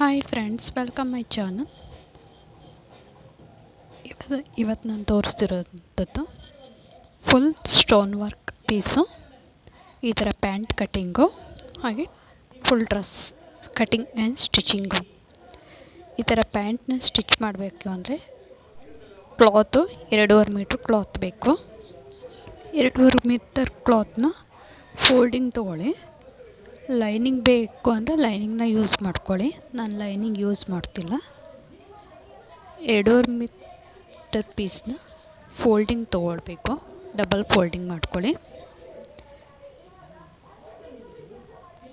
Hi friends, welcome my channel. ಇವತ್ತು ನಾನು ತೋರಿಸ್ತಿರೋಂಥದ್ದು full stone work piece. ಈ ಥರ ಪ್ಯಾಂಟ್ ಕಟ್ಟಿಂಗು, ಹಾಗೆ full dress cutting and stitching. ಈ ಥರ ಪ್ಯಾಂಟ್ನ ಸ್ಟಿಚ್ ಮಾಡಬೇಕು ಅಂದರೆ ಕ್ಲಾತು 2.5 ಮೀಟ್ರ್ ಕ್ಲಾತ್ ಬೇಕು. 2.5 ಮೀಟರ್ ಕ್ಲಾತ್ನ ಫೋಲ್ಡಿಂಗ್ ತೊಗೊಳ್ಳಿ. ಲೈನಿಂಗ್ ಬೇಕು ಅಂದರೆ ಲೈನಿಂಗ್ನ ಯೂಸ್ ಮಾಡ್ಕೊಳ್ಳಿ. ನಾನು ಲೈನಿಂಗ್ ಯೂಸ್ ಮಾಡ್ತಿಲ್ಲ. 2.5 ಮೀಟರ್ ಪೀಸ್ನ ಫೋಲ್ಡಿಂಗ್ ತೊಗೊಳ್ಬೇಕು. ಡಬಲ್ ಫೋಲ್ಡಿಂಗ್ ಮಾಡ್ಕೊಳ್ಳಿ.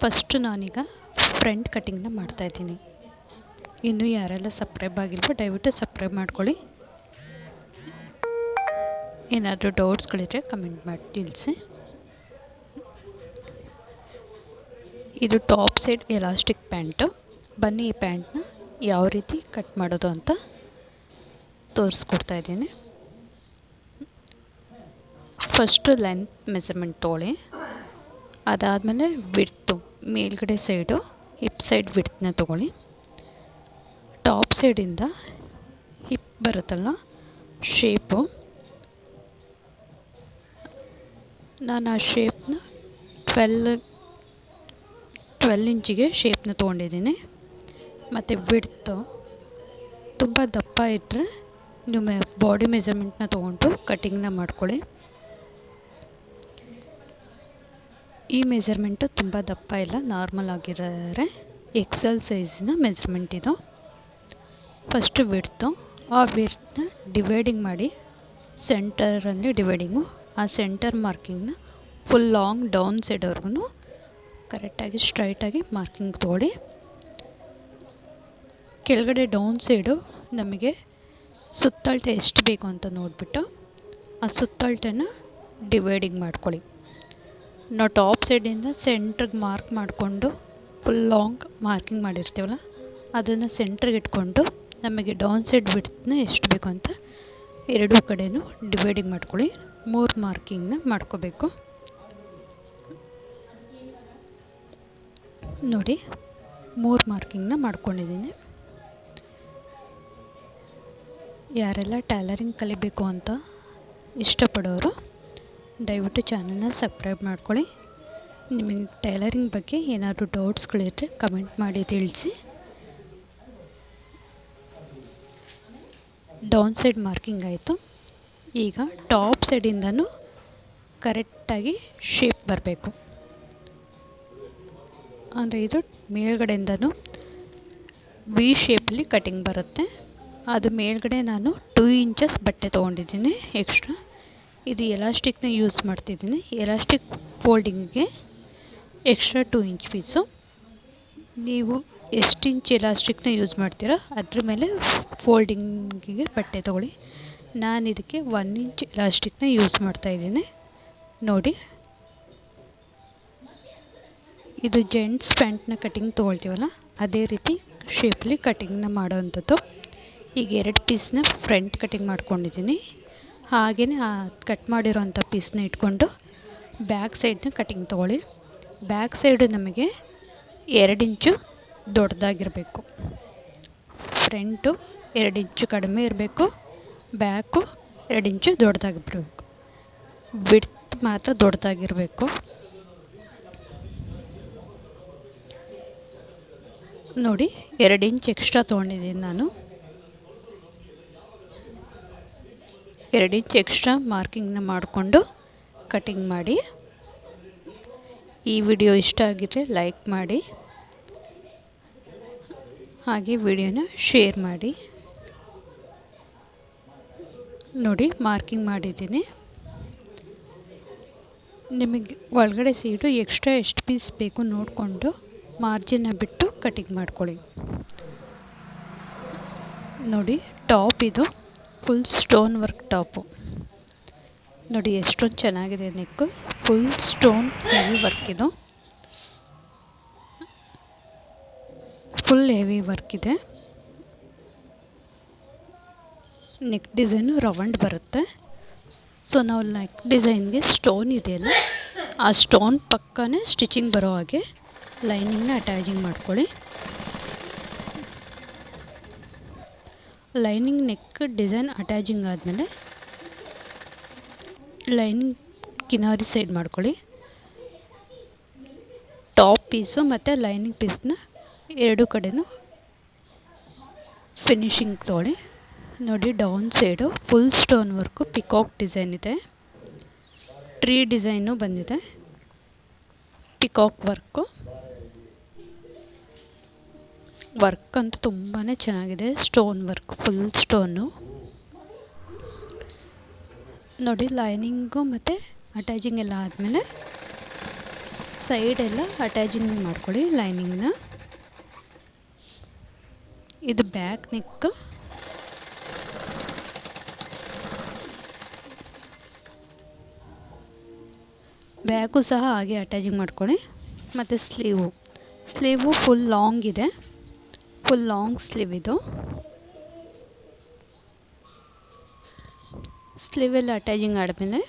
ಫಸ್ಟು ನಾನೀಗ ಫ್ರಂಟ್ ಕಟ್ಟಿಂಗ್ನ ಮಾಡ್ತಾಯಿದ್ದೀನಿ. ಇನ್ನೂ ಯಾರೆಲ್ಲ ಸಬ್ಸ್ಕ್ರೈಬ್ ಆಗಿಲ್ವೋ ದಯವಿಟ್ಟು ಸಬ್ಸ್ಕ್ರೈಬ್ ಮಾಡ್ಕೊಳ್ಳಿ. ಏನಾದರೂ ಡೌಟ್ಸ್ಗಳಿದ್ರೆ ಕಮೆಂಟ್ ಮಾಡಿ ತಿಳಿಸಿ. ಇದು ಟಾಪ್ ಸೈಡ್ ಎಲಾಸ್ಟಿಕ್ ಪ್ಯಾಂಟು. ಬನ್ನಿ ಈ ಪ್ಯಾಂಟ್ನ ಯಾವ ರೀತಿ ಕಟ್ ಮಾಡೋದು ಅಂತ ತೋರಿಸ್ಕೊಡ್ತಾ ಇದ್ದೀನಿ. ಫಸ್ಟು ಲೆಂತ್ ಮೆಜರ್ಮೆಂಟ್ ತೊಗೊಳ್ಳಿ. ಅದಾದಮೇಲೆ ವಿಡ್ತು, ಮೇಲ್ಗಡೆ ಸೈಡು ಹಿಪ್ ಸೈಡ್ ವಿಡ್ತನ್ನ ತೊಗೊಳ್ಳಿ. ಟಾಪ್ ಸೈಡಿಂದ ಹಿಪ್ ಬರುತ್ತಲ್ಲ ಶೇಪು, ನಾನು ಆ ಶೇಪ್ನ 12 ಇಂಚಿಗೆ ಶೇಪ್ನ ತೊಗೊಂಡಿದ್ದೀನಿ. ಮತ್ತು ವಿಡ್ತು ತುಂಬ ದಪ್ಪ ಇಟ್ಟರೆ ನೀವು ಬಾಡಿ ಮೆಜರ್ಮೆಂಟ್ನ ತೊಗೊಂಡು ಕಟ್ಟಿಂಗ್ನ ಮಾಡ್ಕೊಳ್ಳಿ. ಈ ಮೆಜರ್ಮೆಂಟು ತುಂಬ ದಪ್ಪ ಇಲ್ಲ, ನಾರ್ಮಲ್ ಆಗಿದ್ದಾರೆ. ಎಕ್ಸೆಲ್ ಸೈಜಿನ ಮೆಜರ್ಮೆಂಟ್ ಇದು. ಫಸ್ಟು ವಿಡ್ತು, ಆ ವಿಡ್ತನ್ನ ಡಿವೈಡಿಂಗ್ ಮಾಡಿ, ಸೆಂಟರಲ್ಲಿ ಡಿವೈಡಿಂಗು, ಆ ಸೆಂಟರ್ ಮಾರ್ಕಿಂಗ್ನ ಫುಲ್ ಲಾಂಗ್ ಡೌನ್ ಸೈಡ್ವರೆಗೂ ಕರೆಕ್ಟಾಗಿ ಸ್ಟ್ರೈಟಾಗಿ ಮಾರ್ಕಿಂಗ್ ತೊಗೊಳ್ಳಿ. ಕೆಳಗಡೆ ಡೌನ್ ಸೈಡು ನಮಗೆ ಸುತ್ತಳತೆ ಎಷ್ಟು ಬೇಕು ಅಂತ ನೋಡಿಬಿಟ್ಟು ಆ ಸುತ್ತಳತೆನ ಡಿವೈಡಿಂಗ್ ಮಾಡ್ಕೊಳ್ಳಿ. ನಾವು ಟಾಪ್ ಸೈಡಿಂದ ಸೆಂಟ್ರಿಗೆ ಮಾರ್ಕ್ ಮಾಡಿಕೊಂಡು ಫುಲ್ ಲಾಂಗ್ ಮಾರ್ಕಿಂಗ್ ಮಾಡಿರ್ತೀವಲ್ಲ, ಅದನ್ನು ಸೆಂಟ್ರಿಗೆ ಇಟ್ಕೊಂಡು ನಮಗೆ ಡೌನ್ ಸೈಡ್ ವಿಡ್ತ್ನ ಎಷ್ಟು ಬೇಕು ಅಂತ ಎರಡೂ ಕಡೆಯೂ ಡಿವೈಡಿಂಗ್ ಮಾಡ್ಕೊಳ್ಳಿ. 3 ಮಾರ್ಕಿಂಗ್ನ ಮಾಡ್ಕೋಬೇಕು. ನೋಡಿ, 3 ಮಾರ್ಕಿಂಗ್ನ ಮಾಡ್ಕೊಂಡಿದ್ದೀನಿ. ಯಾರೆಲ್ಲ ಟೈಲರಿಂಗ್ ಕಲಿಬೇಕು ಅಂತ ಇಷ್ಟಪಡೋರು ದಯವಿಟ್ಟು ಚಾನಲ್ನ ಸಬ್ಸ್ಕ್ರೈಬ್ ಮಾಡ್ಕೊಳ್ಳಿ. ನಿಮಗೆ ಟೈಲರಿಂಗ್ ಬಗ್ಗೆ ಏನಾದರೂ ಡೌಟ್ಸ್ಗಳಿದ್ದರೆ ಕಮೆಂಟ್ ಮಾಡಿ ತಿಳಿಸಿ. ಡೌನ್ ಸೈಡ್ ಮಾರ್ಕಿಂಗ್ ಆಯಿತು. ಈಗ ಟಾಪ್ ಸೈಡಿಂದನೂ ಕರೆಕ್ಟಾಗಿ ಶೇಪ್ ಬರಬೇಕು. ಅಂದರೆ ಇದು ಮೇಲ್ಗಡೆಯಿಂದನೂ ವಿ ಶೇಪಲ್ಲಿ ಕಟಿಂಗ್ ಬರುತ್ತೆ. ಅದು ಮೇಲ್ಗಡೆ ನಾನು 2 ಇಂಚಸ್ ಬಟ್ಟೆ ತೊಗೊಂಡಿದ್ದೀನಿ ಎಕ್ಸ್ಟ್ರಾ. ಇದು ಎಲಾಸ್ಟಿಕ್ನ ಯೂಸ್ ಮಾಡ್ತಿದ್ದೀನಿ. ಎಲಾಸ್ಟಿಕ್ ಫೋಲ್ಡಿಂಗಿಗೆ ಎಕ್ಸ್ಟ್ರಾ 2 ಇಂಚ್ ಪೀಸು. ನೀವು ಎಷ್ಟು ಇಂಚ್ ಎಲಾಸ್ಟಿಕ್ನ ಯೂಸ್ ಮಾಡ್ತೀರೋ ಅದ್ರ ಮೇಲೆ ಫೋಲ್ಡಿಂಗಿಗೆ ಬಟ್ಟೆ ತೊಗೊಳ್ಳಿ. ನಾನು ಇದಕ್ಕೆ 1 ಇಂಚ್ ಎಲಾಸ್ಟಿಕ್ನ ಯೂಸ್ ಮಾಡ್ತಾಯಿದ್ದೀನಿ. ನೋಡಿ, ಇದು ಜೆಂಟ್ಸ್ ಪ್ಯಾಂಟ್ನ ಕಟಿಂಗ್ ತೊಗೊಳ್ತೀವಲ್ಲ ಅದೇ ರೀತಿ ಶೇಪಲ್ಲಿ ಕಟಿಂಗ್ನ ಮಾಡೋವಂಥದ್ದು. ಈಗ 2 ಪೀಸ್ನ ಫ್ರಂಟ್ ಕಟಿಂಗ್ ಮಾಡ್ಕೊಂಡಿದ್ದೀನಿ. ಹಾಗೆಯೇ ಆ ಕಟ್ ಮಾಡಿರೋವಂಥ ಪೀಸ್ನ ಇಟ್ಕೊಂಡು ಬ್ಯಾಕ್ ಸೈಡ್ನ ಕಟಿಂಗ್ ತೊಗೊಳ್ಳಿ. ಬ್ಯಾಕ್ ಸೈಡು ನಮಗೆ 2 ಇಂಚು ದೊಡ್ಡದಾಗಿರಬೇಕು. ಫ್ರಂಟು 2 ಇಂಚು ಕಡಿಮೆ ಇರಬೇಕು, ಬ್ಯಾಕು 2 ಇಂಚು ದೊಡ್ಡದಾಗಿರಬೇಕು. ವಿಡ್ತ್ ಮಾತ್ರ ದೊಡ್ಡದಾಗಿರಬೇಕು. ನೋಡಿ, 2 ಇಂಚ್ ಎಕ್ಸ್ಟ್ರಾ ತೊಗೊಂಡಿದ್ದೀನಿ ನಾನು. 2 ಇಂಚ್ ಎಕ್ಸ್ಟ್ರಾ ಮಾರ್ಕಿಂಗ್ನ ಮಾಡಿಕೊಂಡು ಕಟಿಂಗ್ ಮಾಡಿ. ಈ ವಿಡಿಯೋ ಇಷ್ಟ ಆಗಿದ್ರೆ ಲೈಕ್ ಮಾಡಿ, ಹಾಗೆ ವಿಡಿಯೋನ ಶೇರ್ ಮಾಡಿ. ನೋಡಿ, ಮಾರ್ಕಿಂಗ್ ಮಾಡಿದ್ದೀನಿ. ನಿಮಗೆ ಒಳಗಡೆ ಸೀಟು ಎಕ್ಸ್ಟ್ರಾ ಎಷ್ಟು ಪೀಸ್ ಬೇಕು ನೋಡಿಕೊಂಡು ಮಾರ್ಜಿನ್ನ ಬಿಟ್ಟು ಕಟಿಂಗ್ ಮಾಡ್ಕೊಳ್ಳಿ. ನೋಡಿ, ಟಾಪ್ ಇದು ಫುಲ್ ಸ್ಟೋನ್ ವರ್ಕ್ ಟಾಪು. ನೋಡಿ ಎಷ್ಟೊಂದು ಚೆನ್ನಾಗಿದೆ ನೆಕ್ಕು. ಫುಲ್ ಸ್ಟೋನ್ ಹೆವಿ ವರ್ಕ್ ಇದು. ಫುಲ್ ಹೆವಿ ವರ್ಕ್ ಇದೆ. ನೆಕ್ ಡಿಸೈನು ರೌಂಡ್ ಬರುತ್ತೆ. ಸೊ ನಾವು ನೆಕ್ ಡಿಸೈನ್ಗೆ ಸ್ಟೋನ್ ಇದೆಯಲ್ಲ, ಆ ಸ್ಟೋನ್ ಪಕ್ಕನೇ ಸ್ಟಿಚಿಂಗ್ ಬರೋ ಹಾಗೆ ಲೈನಿಂಗ್ನ ಅಟ್ಯಾಚಿಂಗ್ ಮಾಡ್ಕೊಳ್ಳಿ. ಲೈನಿಂಗ್ ನೆಕ್ ಡಿಸೈನ್ ಅಟ್ಯಾಚಿಂಗ್ ಆದಮೇಲೆ ಲೈನಿಂಗ್ ಕಿನಾರಿ ಸೈಡ್ ಮಾಡ್ಕೊಳ್ಳಿ. ಟಾಪ್ ಪೀಸು ಮತ್ತು ಲೈನಿಂಗ್ ಪೀಸ್ನ ಎರಡು ಕಡೆನೂ ಫಿನಿಶಿಂಗ್ ತೊಗೊಳ್ಳಿ. ನೋಡಿ, down side full stone work peacock design ಇದೆ, ಟ್ರೀ ಡಿಸೈನು ಬಂದಿದೆ, ಪಿಕಾಕ್ ವರ್ಕ್ ಅಂತೂ ತುಂಬಾ ಚೆನ್ನಾಗಿದೆ. Stone work, full stone. ನೋಡಿ, ಲೈನಿಂಗು ಮತ್ತು ಅಟ್ಯಾಚಿಂಗ್ ಎಲ್ಲ ಆದಮೇಲೆ ಸೈಡೆಲ್ಲ ಅಟ್ಯಾಚಿಂಗ್ ಮಾಡ್ಕೊಳ್ಳಿ ಲೈನಿಂಗ್ನ. ಇದು ಬ್ಯಾಕ್ ನೆಕ್. ಬ್ಯಾಕು ಸಹ ಹಾಗೆ ಅಟ್ಯಾಚಿಂಗ್ ಮಾಡ್ಕೊಳ್ಳಿ. ಮತ್ತು ಸ್ಲೀವು ಫುಲ್ ಲಾಂಗ್ ಇದೆ, ಫುಲ್ ಲಾಂಗ್ ಸ್ಲೀವ್ ಇದು. ಸ್ಲೀವೆಲ್ಲ ಅಟ್ಯಾಚಿಂಗ್ ಆದಮೇಲೆ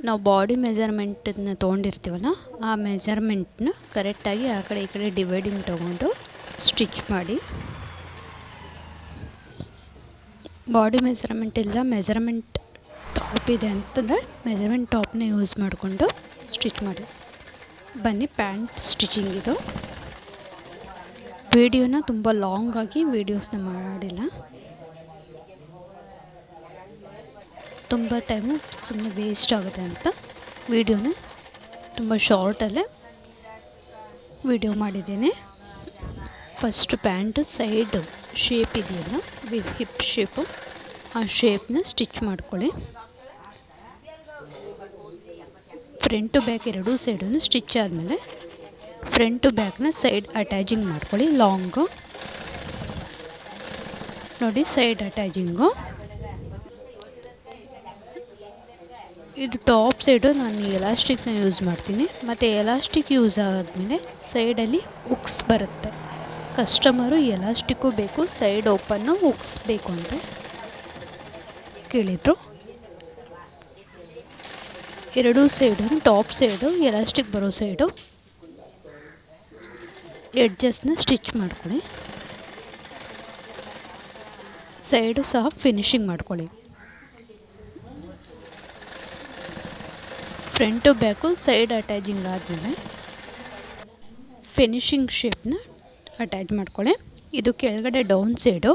ನಾವು ಬಾಡಿ ಮೆಜರ್ಮೆಂಟನ್ನು ತೊಗೊಂಡಿರ್ತೀವಲ್ಲ, ಆ ಮೆಜರ್ಮೆಂಟ್ನ ಕರೆಕ್ಟಾಗಿ ಆ ಕಡೆ ಈ ಕಡೆ ಡಿವೈಡಿಂಗ್ ತೊಗೊಂಡು ಸ್ಟಿಚ್ ಮಾಡಿ. ಬಾಡಿ ಮೆಜರ್ಮೆಂಟ್ ಇಲ್ಲ, ಮೆಜರ್ಮೆಂಟ್ ಟಾಪ್ ಇದೆ ಅಂತಂದರೆ ಮೆಜರ್ಮೆಂಟ್ ಟಾಪ್ನ ಯೂಸ್ ಮಾಡಿಕೊಂಡು ಸ್ಟಿಚ್ ಮಾಡಿ. ಬನ್ನಿ, ಪ್ಯಾಂಟ್ ಸ್ಟಿಚಿಂಗ್ ಇದು. ವಿಡಿಯೋನ ತುಂಬ ಲಾಂಗಾಗಿ ವೀಡಿಯೋಸ್ನ ಮಾಡಿಲ್ಲ, ತುಂಬ ಟೈಮು ಸುಮ್ಮನೆ ವೇಸ್ಟ್ ಆಗುತ್ತೆ ಅಂತ ವಿಡಿಯೋನ ತುಂಬ ಶಾರ್ಟಲ್ಲೇ ವಿಡಿಯೋ ಮಾಡಿದ್ದೀನಿ. ಫಸ್ಟು ಪ್ಯಾಂಟು ಸೈಡು ಶೇಪ್ ಇದೆಯಲ್ಲ, ಹಿಪ್ ಶೇಪು, ಆ ಶೇಪ್ನ ಸ್ಟಿಚ್ ಮಾಡ್ಕೊಳ್ಳಿ. ಫ್ರಂಟು ಬ್ಯಾಕ್ ಎರಡೂ ಸೈಡನ್ನು ಸ್ಟಿಚ್ ಆದಮೇಲೆ ಫ್ರಂಟು ಬ್ಯಾಕ್ನ ಸೈಡ್ ಅಟ್ಯಾಚಿಂಗ್ ಮಾಡ್ಕೊಳ್ಳಿ ಲಾಂಗು. ನೋಡಿ, ಸೈಡ್ ಅಟ್ಯಾಚಿಂಗು. ಇದು ಟಾಪ್ ಸೈಡು ನಾನು ಎಲಾಸ್ಟಿಕ್ನ ಯೂಸ್ ಮಾಡ್ತೀನಿ. ಮತ್ತು ಎಲಾಸ್ಟಿಕ್ ಯೂಸ್ ಆದಮೇಲೆ ಸೈಡಲ್ಲಿ ಹುಕ್ಸ್ ಬರುತ್ತೆ. ಕಸ್ಟಮರು ಎಲಾಸ್ಟಿಕ್ಕು ಬೇಕು, ಸೈಡ್ ಓಪನ್ನು ಹುಕ್ಸ್ ಬೇಕು ಅಂತ ಕೇಳಿದರು. ಎರಡೂ ಸೈಡು, ಟಾಪ್ ಸೈಡು ಎಲಾಸ್ಟಿಕ್ ಬರೋ ಸೈಡು ಎಡ್ಜಸ್ನ ಸ್ಟಿಚ್ ಮಾಡ್ಕೊಳ್ಳಿ. ಸೈಡು ಸಹ ಫಿನಿಶಿಂಗ್ ಮಾಡ್ಕೊಳ್ಳಿ. ಫ್ರಂಟು ಬ್ಯಾಕು ಸೈಡ್ ಅಟ್ಯಾಚಿಂಗ್ ಆದಮೇಲೆ ಫಿನಿಶಿಂಗ್ ಶೇಪ್ನ ಅಟ್ಯಾಚ್ ಮಾಡ್ಕೊಳ್ಳಿ. ಇದು ಕೆಳಗಡೆ down side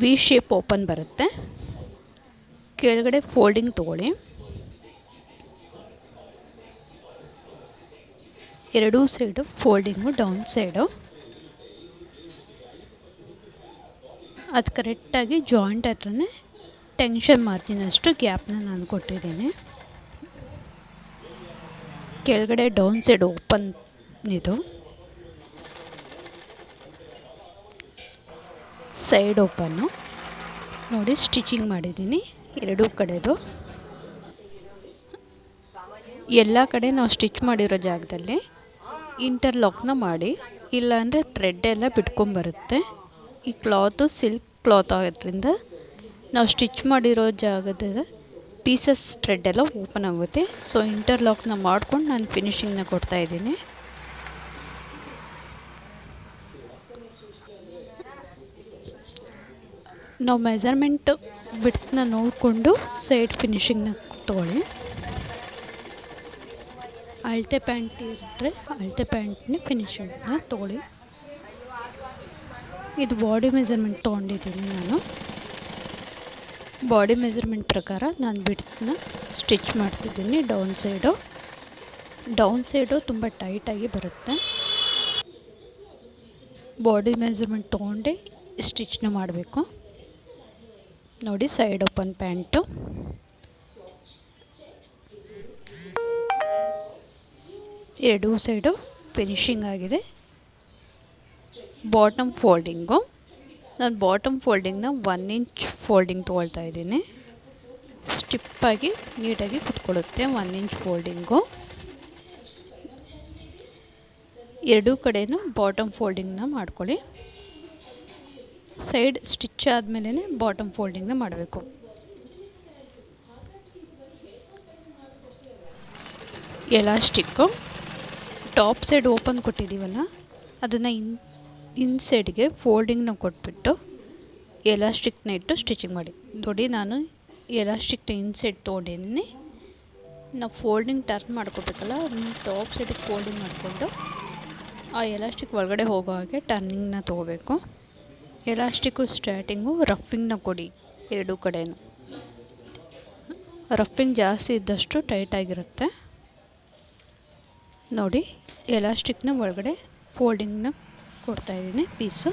V shape open ಬರುತ್ತೆ. ಕೆಳಗಡೆ ಫೋಲ್ಡಿಂಗ್ ತೊಗೊಳ್ಳಿ. ಎರಡೂ ಸೈಡು ಫೋಲ್ಡಿಂಗು ಡೌನ್ ಸೈಡು. ಅದು ಕರೆಕ್ಟಾಗಿ ಜಾಯಿಂಟ್ ಹತ್ರನೇ ಟೆನ್ಷನ್ ಮಾರ್ಜಿನಷ್ಟು ಗ್ಯಾಪ್ನ ನಾನು ಕೊಟ್ಟಿದ್ದೀನಿ. ಕೆಳಗಡೆ ಡೌನ್ ಸೈಡ್ ಓಪನ್ ಇದು, ಸೈಡ್ ಓಪನ್ನು. ನೋಡಿ, ಸ್ಟಿಚಿಂಗ್ ಮಾಡಿದ್ದೀನಿ ಎರಡೂ ಕಡೆದು. ಎಲ್ಲ ಕಡೆ ನಾವು ಸ್ಟಿಚ್ ಮಾಡಿರೋ ಜಾಗದಲ್ಲಿ ಇಂಟರ್ಲಾಕ್ನ ಮಾಡಿ, ಇಲ್ಲಾಂದರೆ ಥ್ರೆಡ್ ಎಲ್ಲ ಬಿಟ್ಕೊಂಬರುತ್ತೆ. ಈ ಕ್ಲಾತು ಸಿಲ್ಕ್ ಕ್ಲಾತ್ ಆಗೋದ್ರಿಂದ ನಾವು ಸ್ಟಿಚ್ ಮಾಡಿರೋ ಜಾಗದ ಪೀಸಸ್ ಥ್ರೆಡ್ ಎಲ್ಲ ಓಪನ್ ಆಗುತ್ತೆ. ಸೊ ಇಂಟರ್ಲಾಕ್ನ ಮಾಡ್ಕೊಂಡು ನಾನು ಫಿನಿಶಿಂಗ್ನ ಕೊಡ್ತಾಯಿದ್ದೀನಿ. ನಾವು ಮೆಜರ್ಮೆಂಟ್ ಬಿಡ್ತನ್ನ ನೋಡಿಕೊಂಡು ಸೈಡ್ ಫಿನಿಶಿಂಗ್ನ ತೊಗೊಳ್ಳಿ. ಅಳತೆ ಪ್ಯಾಂಟ್ ಇದ್ದರೆ ಅಳತೆ ಪ್ಯಾಂಟ್ನ ಫಿನಿಶಿಂಗ್ನ ತೊಗೊಳ್ಳಿ. ಇದು ಬಾಡಿ ಮೆಜರ್ಮೆಂಟ್ ತೊಗೊಂಡಿದ್ದೀನಿ ನಾನು. ಬಾಡಿ ಮೆಜರ್ಮೆಂಟ್ ಪ್ರಕಾರ ನಾನು ಬಿಡ್ತನ್ನ ಸ್ಟಿಚ್ ಮಾಡ್ತಿದ್ದೀನಿ. ಡೌನ್ ಸೈಡು ತುಂಬ ಟೈಟಾಗಿ ಬರುತ್ತೆ. ಬಾಡಿ ಮೆಜರ್ಮೆಂಟ್ ತೊಗೊಂಡೆ ಸ್ಟಿಚ್ನ ಮಾಡಬೇಕು. ನೋಡಿ, ಸೈಡ್ ಓಪನ್ ಪ್ಯಾಂಟು. ಎರಡೂ ಸೈಡು ಫಿನಿಶಿಂಗ್ ಆಗಿದೆ. ಬಾಟಮ್ ಫೋಲ್ಡಿಂಗು, ನಾನು ಬಾಟಮ್ ಫೋಲ್ಡಿಂಗ್ನ 1 ಇಂಚ್ ಫೋಲ್ಡಿಂಗ್ ತೊಗೊಳ್ತಾ ಇದ್ದೀನಿ. ಸ್ಟಿಪ್ಪಾಗಿ ನೀಟಾಗಿ ಕುತ್ಕೊಳ್ಳುತ್ತೆ 1 ಇಂಚ್ ಫೋಲ್ಡಿಂಗು. ಎರಡೂ ಕಡೆಯೂ ಬಾಟಮ್ ಫೋಲ್ಡಿಂಗ್ನ ಮಾಡ್ಕೊಳ್ಳಿ. ಸೈಡ್ ಸ್ಟಿಚ್ ಆದಮೇಲೆ ಬಾಟಮ್ ಫೋಲ್ಡಿಂಗ್ನ ಮಾಡಬೇಕು. ಎಲಾಸ್ಟಿಕ್ಕು ಟಾಪ್ ಸೈಡ್ ಓಪನ್ ಕೊಟ್ಟಿದ್ದೀವಲ್ಲ, ಅದನ್ನು ಇನ್ಸೈಡ್ಗೆ ಫೋಲ್ಡಿಂಗ್ನ ಕೊಟ್ಬಿಟ್ಟು ಎಲಾಸ್ಟಿಕ್ನ ಇಟ್ಟು ಸ್ಟಿಚಿಂಗ್ ಮಾಡಿ. ನೋಡಿ ನಾನು ಎಲಾಸ್ಟಿಕ್ನ ಇನ್ಸೈಡ್ ತೊಗೊಂಡಿದ್ದೀನಿ. ನಾವು ಫೋಲ್ಡಿಂಗ್ ಟರ್ನ್ ಮಾಡ್ಕೋಬೇಕಲ್ಲ, ಅದನ್ನ ಟಾಪ್ ಸೈಡಿಗೆ ಫೋಲ್ಡಿಂಗ್ ಮಾಡಿಕೊಂಡು ಆ ಎಲಾಸ್ಟಿಕ್ ಒಳಗಡೆ ಹೋಗೋ ಹಾಗೆ ಟರ್ನಿಂಗ್ನ ತೊಗೋಬೇಕು. ಎಲಾಸ್ಟಿಕ್ಕು ಸ್ಟಾರ್ಟಿಂಗು ರಫಿಂಗ್ನ ಕೊಡಿ ಎರಡೂ ಕಡೆಯೂ. ರಫಿಂಗ್ ಜಾಸ್ತಿ ಇದ್ದಷ್ಟು ಟೈಟಾಗಿರುತ್ತೆ. ನೋಡಿ ಎಲಾಸ್ಟಿಕ್ನ ಒಳಗಡೆ ಫೋಲ್ಡಿಂಗ್ನ ಕೊಡ್ತಾಯಿದ್ದೀನಿ ಪೀಸು.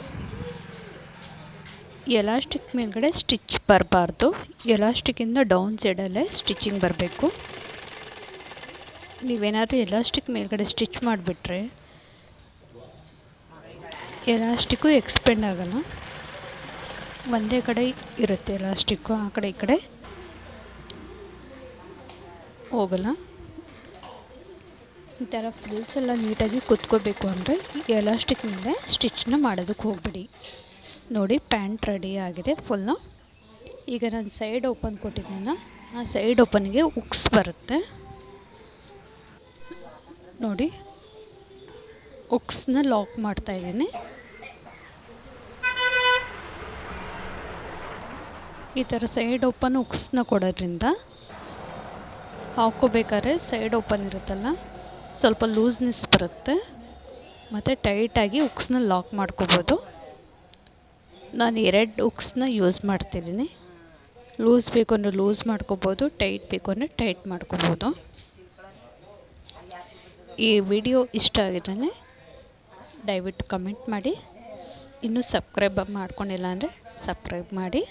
ಎಲಾಸ್ಟಿಕ್ ಮೇಲ್ಗಡೆ ಸ್ಟಿಚ್ ಬರಬಾರ್ದು, ಎಲಾಸ್ಟಿಕ್ಕಿಂದ ಡೌನ್ ಸೈಡಲ್ಲೇ ಸ್ಟಿಚಿಂಗ್ ಬರಬೇಕು. ನೀವೇನಾದರೂ ಎಲಾಸ್ಟಿಕ್ ಮೇಲ್ಗಡೆ ಸ್ಟಿಚ್ ಮಾಡಿಬಿಟ್ರೆ ಎಲಾಸ್ಟಿಕ್ಕು ಎಕ್ಸ್ಪೆಂಡ್ ಆಗೋಲ್ಲ, ಒಂದೇ ಕಡೆ ಇರುತ್ತೆ ಎಲಾಸ್ಟಿಕ್ಕು, ಆ ಕಡೆ ಈ ಕಡೆ ಹೋಗಲ್ಲ. ಈ ಥರ ಫ್ರಿಲ್ಸ್ ಎಲ್ಲ ನೀಟಾಗಿ ಕುತ್ಕೋಬೇಕು ಅಂದರೆ ಎಲಾಸ್ಟಿಕ್ ಮೇಲೆ ಸ್ಟಿಚ್ನ ಮಾಡೋದಕ್ಕೆ ಹೋಗ್ಬಿಡಿ. ನೋಡಿ ಪ್ಯಾಂಟ್ ರೆಡಿ ಆಗಿದೆ ಫುಲ್ಲು. ಈಗ ನಾನು ಸೈಡ್ ಓಪನ್ ಕೊಟ್ಟಿದ್ದೀನಲ್ಲ, ಆ ಸೈಡ್ ಓಪನ್ಗೆ ಉಕ್ಸ್ ಬರುತ್ತೆ ನೋಡಿ. ಉಕ್ಸ್ನ ಲಾಕ್ ಮಾಡ್ತಾಯಿದ್ದೀನಿ. ಈ ಥರ ಸೈಡ್ ಓಪನ್ ಉಕ್ಸ್ನ ಕೊಡೋದ್ರಿಂದ ಹಾಕ್ಕೋಬೇಕಾದ್ರೆ ಸೈಡ್ ಓಪನ್ ಇರುತ್ತಲ್ಲ, ಸ್ವಲ್ಪ ಲೂಸ್ನೆಸ್ ಬರುತ್ತೆ ಮತ್ತು ಟೈಟಾಗಿ ಉಕ್ಸ್ನ ಲಾಕ್ ಮಾಡ್ಕೋಬೋದು. ನಾನು 2 ಉಕ್ಸ್ನ ಯೂಸ್ ಮಾಡ್ತಿದ್ದೀನಿ. ಲೂಸ್ ಬೇಕು ಅಂದರೆ ಲೂಸ್ ಮಾಡ್ಕೋಬೋದು, ಟೈಟ್ ಬೇಕು ಅಂದರೆ ಟೈಟ್ ಮಾಡ್ಕೋಬೋದು. ಈ ವಿಡಿಯೋ ಇಷ್ಟ ಆಗಿದ್ರೆ ದಯವಿಟ್ಟು ಕಮೆಂಟ್ ಮಾಡಿ. ಇನ್ನೂ ಸಬ್ಸ್ಕ್ರೈಬ್ ಮಾಡ್ಕೊಂಡಿಲ್ಲ ಅಂದರೆ ಸಬ್ಸ್ಕ್ರೈಬ್ ಮಾಡಿ.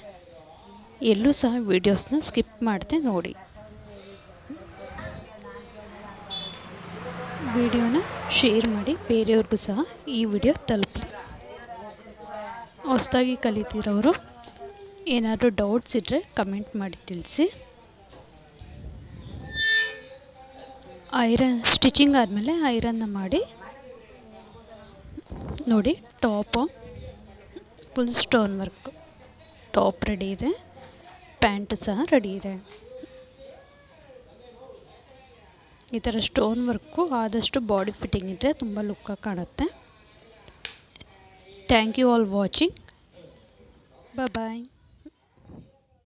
ಎಲ್ಲೂ ಸಹ ವೀಡಿಯೋಸ್ನ ಸ್ಕಿಪ್ ಮಾಡದೆ ನೋಡಿ. ವಿಡಿಯೋನ ಶೇರ್ ಮಾಡಿ, ಬೇರೆಯವ್ರಿಗೂ ಸಹ ಈ ವಿಡಿಯೋ ತಲುಪಲಿ. ಹೊಸದಾಗಿ ಕಲಿತಿರೋರು ಏನಾದರೂ ಡೌಟ್ಸ್ ಇದ್ದರೆ ಕಮೆಂಟ್ ಮಾಡಿ ತಿಳಿಸಿ. ಸ್ಟಿಚಿಂಗ್ ಆದಮೇಲೆ ಐರನ್ನ ಮಾಡಿ. ನೋಡಿ top full stone work top ready ಇದೆ, ಪ್ಯಾಂಟು ಸಹ ರೆಡಿ ಇದೆ. ಈ ಥರ ಸ್ಟೋನ್ ವರ್ಕು ಆದಷ್ಟು ಬಾಡಿ ಫಿಟ್ಟಿಂಗ್ ಇದ್ದರೆ ತುಂಬ ಲುಕ್ಕಾಗಿ ಕಾಣುತ್ತೆ. Thank you all watching. Bye.